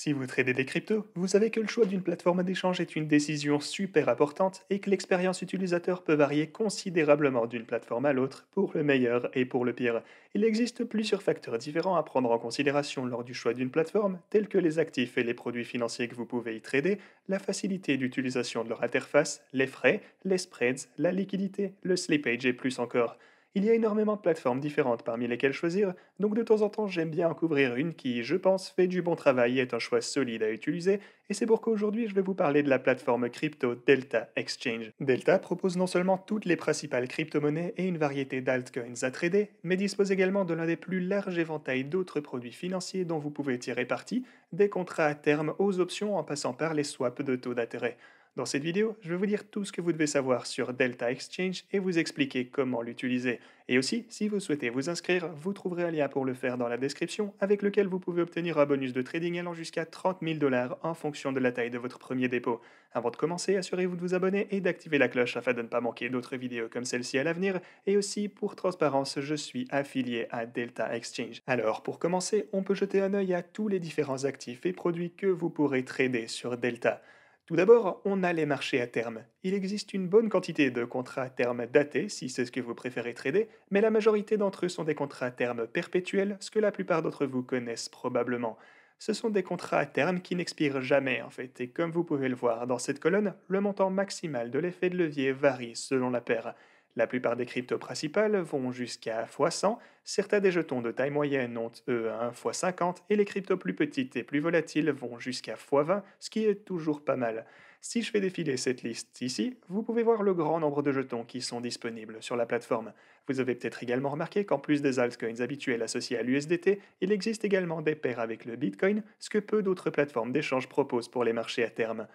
Si vous tradez des cryptos, vous savez que le choix d'une plateforme d'échange est une décision super importante et que l'expérience utilisateur peut varier considérablement d'une plateforme à l'autre pour le meilleur et pour le pire. Il existe plusieurs facteurs différents à prendre en considération lors du choix d'une plateforme, tels que les actifs et les produits financiers que vous pouvez y trader, la facilité d'utilisation de leur interface, les frais, les spreads, la liquidité, le slippage et plus encore. Il y a énormément de plateformes différentes parmi lesquelles choisir, donc de temps en temps j'aime bien en couvrir une qui, je pense, fait du bon travail et est un choix solide à utiliser, et c'est pourquoi aujourd'hui je vais vous parler de la plateforme crypto Delta Exchange. Delta propose non seulement toutes les principales crypto-monnaies et une variété d'altcoins à trader, mais dispose également de l'un des plus larges éventails d'autres produits financiers dont vous pouvez tirer parti, des contrats à terme aux options en passant par les swaps de taux d'intérêt. Dans cette vidéo, je vais vous dire tout ce que vous devez savoir sur Delta Exchange et vous expliquer comment l'utiliser. Et aussi, si vous souhaitez vous inscrire, vous trouverez un lien pour le faire dans la description avec lequel vous pouvez obtenir un bonus de trading allant jusqu'à 30 000 $ en fonction de la taille de votre premier dépôt. Avant de commencer, assurez-vous de vous abonner et d'activer la cloche afin de ne pas manquer d'autres vidéos comme celle-ci à l'avenir. Et aussi, pour transparence, je suis affilié à Delta Exchange. Alors, pour commencer, on peut jeter un œil à tous les différents actifs et produits que vous pourrez trader sur Delta. Tout d'abord, on a les marchés à terme. Il existe une bonne quantité de contrats à terme datés, si c'est ce que vous préférez trader, mais la majorité d'entre eux sont des contrats à terme perpétuels, ce que la plupart d'entre vous connaissent probablement. Ce sont des contrats à terme qui n'expirent jamais en fait, et comme vous pouvez le voir dans cette colonne, le montant maximal de l'effet de levier varie selon la paire. La plupart des cryptos principales vont jusqu'à x100, certains des jetons de taille moyenne ont eux un x50 et les cryptos plus petites et plus volatiles vont jusqu'à x20, ce qui est toujours pas mal. Si je fais défiler cette liste ici, vous pouvez voir le grand nombre de jetons qui sont disponibles sur la plateforme. Vous avez peut-être également remarqué qu'en plus des altcoins habituels associés à l'USDT, il existe également des paires avec le Bitcoin, ce que peu d'autres plateformes d'échange proposent pour les marchés à terme.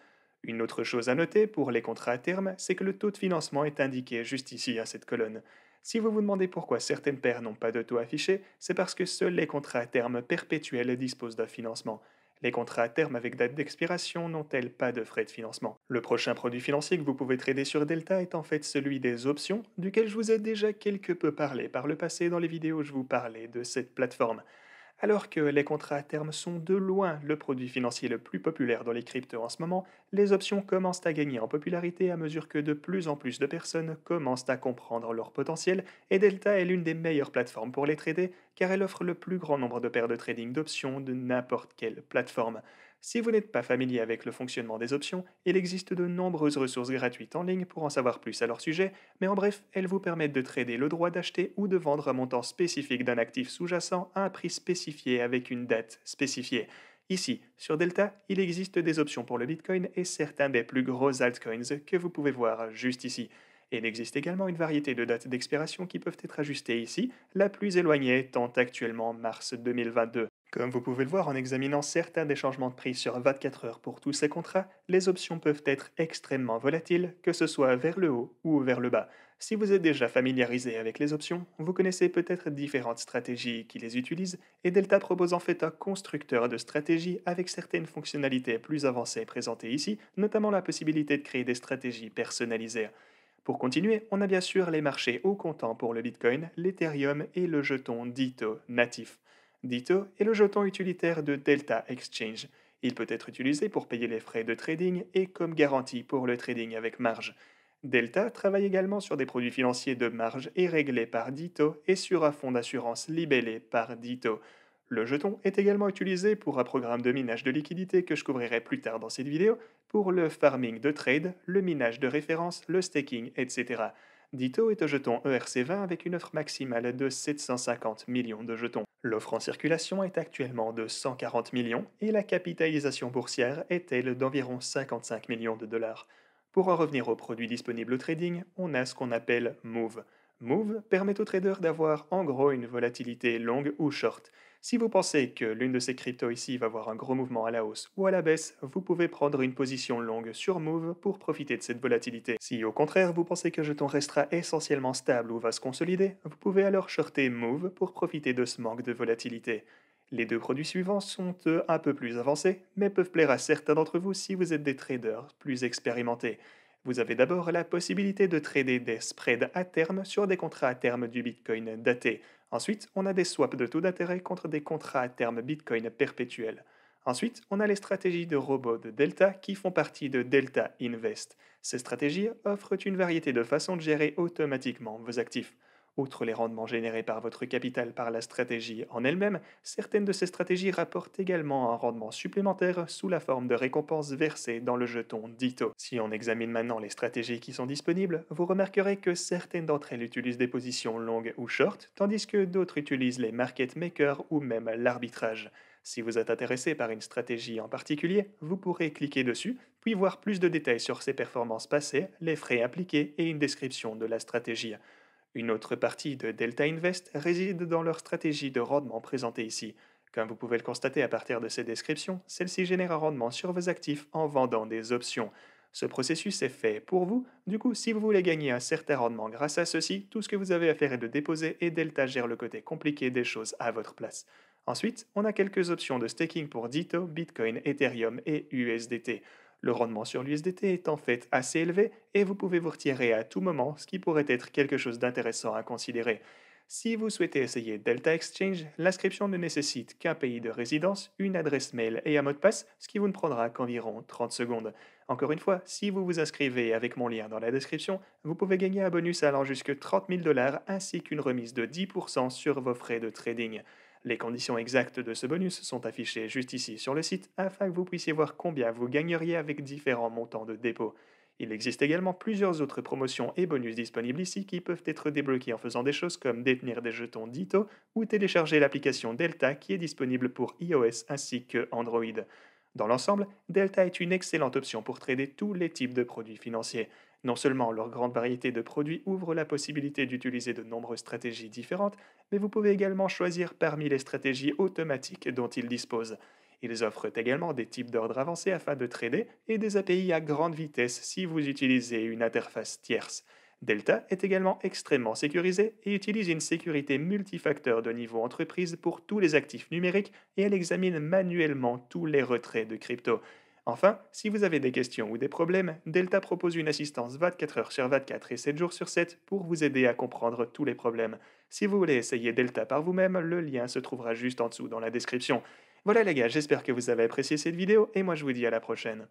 Une autre chose à noter pour les contrats à terme, c'est que le taux de financement est indiqué juste ici à cette colonne. Si vous vous demandez pourquoi certaines paires n'ont pas de taux affiché, c'est parce que seuls les contrats à terme perpétuels disposent d'un financement. Les contrats à terme avec date d'expiration n'ont-elles pas de frais de financement? Le prochain produit financier que vous pouvez trader sur Delta est en fait celui des options, duquel je vous ai déjà quelque peu parlé par le passé dans les vidéos où je vous parlais de cette plateforme. Alors que les contrats à terme sont de loin le produit financier le plus populaire dans les cryptos en ce moment, les options commencent à gagner en popularité à mesure que de plus en plus de personnes commencent à comprendre leur potentiel, et Delta est l'une des meilleures plateformes pour les trader car elle offre le plus grand nombre de paires de trading d'options de n'importe quelle plateforme. Si vous n'êtes pas familier avec le fonctionnement des options, il existe de nombreuses ressources gratuites en ligne pour en savoir plus à leur sujet, mais en bref, elles vous permettent de trader le droit d'acheter ou de vendre un montant spécifique d'un actif sous-jacent à un prix spécifié avec une date spécifiée. Ici, sur Delta, il existe des options pour le Bitcoin et certains des plus gros altcoins que vous pouvez voir juste ici. Et il existe également une variété de dates d'expiration qui peuvent être ajustées ici, la plus éloignée étant actuellement mars 2022. Comme vous pouvez le voir en examinant certains des changements de prix sur 24 heures pour tous ces contrats, les options peuvent être extrêmement volatiles, que ce soit vers le haut ou vers le bas. Si vous êtes déjà familiarisé avec les options, vous connaissez peut-être différentes stratégies qui les utilisent, et Delta propose en fait un constructeur de stratégies avec certaines fonctionnalités plus avancées présentées ici, notamment la possibilité de créer des stratégies personnalisées. Pour continuer, on a bien sûr les marchés au comptant pour le Bitcoin, l'Ethereum et le jeton Dito natif. Dito est le jeton utilitaire de Delta Exchange. Il peut être utilisé pour payer les frais de trading et comme garantie pour le trading avec marge. Delta travaille également sur des produits financiers de marge et réglés par Dito et sur un fonds d'assurance libellé par Dito. Le jeton est également utilisé pour un programme de minage de liquidité que je couvrirai plus tard dans cette vidéo, pour le farming de trade, le minage de référence, le staking, etc. Dito est un jeton ERC20 avec une offre maximale de 750 millions de jetons. L'offre en circulation est actuellement de 140 millions et la capitalisation boursière est-elle d'environ 55 millions de dollars. Pour en revenir aux produits disponibles au trading, on a ce qu'on appelle Move. Move permet aux traders d'avoir en gros une volatilité longue ou short. Si vous pensez que l'une de ces cryptos ici va avoir un gros mouvement à la hausse ou à la baisse, vous pouvez prendre une position longue sur Move pour profiter de cette volatilité. Si au contraire vous pensez que le jeton restera essentiellement stable ou va se consolider, vous pouvez alors shorter Move pour profiter de ce manque de volatilité. Les deux produits suivants sont eux un peu plus avancés, mais peuvent plaire à certains d'entre vous si vous êtes des traders plus expérimentés. Vous avez d'abord la possibilité de trader des spreads à terme sur des contrats à terme du Bitcoin daté. Ensuite, on a des swaps de taux d'intérêt contre des contrats à terme Bitcoin perpétuels. Ensuite, on a les stratégies de robots de Delta qui font partie de Delta Invest. Ces stratégies offrent une variété de façons de gérer automatiquement vos actifs. Outre les rendements générés par votre capital par la stratégie en elle-même, certaines de ces stratégies rapportent également un rendement supplémentaire sous la forme de récompenses versées dans le jeton DITO. Si on examine maintenant les stratégies qui sont disponibles, vous remarquerez que certaines d'entre elles utilisent des positions longues ou short, tandis que d'autres utilisent les market makers ou même l'arbitrage. Si vous êtes intéressé par une stratégie en particulier, vous pourrez cliquer dessus, puis voir plus de détails sur ses performances passées, les frais appliqués et une description de la stratégie. Une autre partie de Delta Invest réside dans leur stratégie de rendement présentée ici. Comme vous pouvez le constater à partir de ces descriptions, celle-ci génère un rendement sur vos actifs en vendant des options. Ce processus est fait pour vous, du coup si vous voulez gagner un certain rendement grâce à ceci, tout ce que vous avez à faire est de déposer et Delta gère le côté compliqué des choses à votre place. Ensuite, on a quelques options de staking pour Ditto, Bitcoin, Ethereum et USDT. Le rendement sur l'USDT est en fait assez élevé et vous pouvez vous retirer à tout moment, ce qui pourrait être quelque chose d'intéressant à considérer. Si vous souhaitez essayer Delta Exchange, l'inscription ne nécessite qu'un pays de résidence, une adresse mail et un mot de passe, ce qui vous ne prendra qu'environ 30 secondes. Encore une fois, si vous vous inscrivez avec mon lien dans la description, vous pouvez gagner un bonus allant jusqu'à 30 000 dollars ainsi qu'une remise de 10% sur vos frais de trading. Les conditions exactes de ce bonus sont affichées juste ici sur le site afin que vous puissiez voir combien vous gagneriez avec différents montants de dépôt. Il existe également plusieurs autres promotions et bonus disponibles ici qui peuvent être débloqués en faisant des choses comme détenir des jetons Ditto ou télécharger l'application Delta qui est disponible pour iOS ainsi que Android. Dans l'ensemble, Delta est une excellente option pour trader tous les types de produits financiers. Non seulement leur grande variété de produits ouvre la possibilité d'utiliser de nombreuses stratégies différentes, mais vous pouvez également choisir parmi les stratégies automatiques dont ils disposent. Ils offrent également des types d'ordres avancés afin de trader et des API à grande vitesse si vous utilisez une interface tierce. Delta est également extrêmement sécurisé et utilise une sécurité multifacteur de niveau entreprise pour tous les actifs numériques et elle examine manuellement tous les retraits de crypto. Enfin, si vous avez des questions ou des problèmes, Delta propose une assistance 24 heures sur 24 et 7 jours sur 7 pour vous aider à comprendre tous les problèmes. Si vous voulez essayer Delta par vous-même, le lien se trouvera juste en dessous dans la description. Voilà les gars, j'espère que vous avez apprécié cette vidéo et moi je vous dis à la prochaine.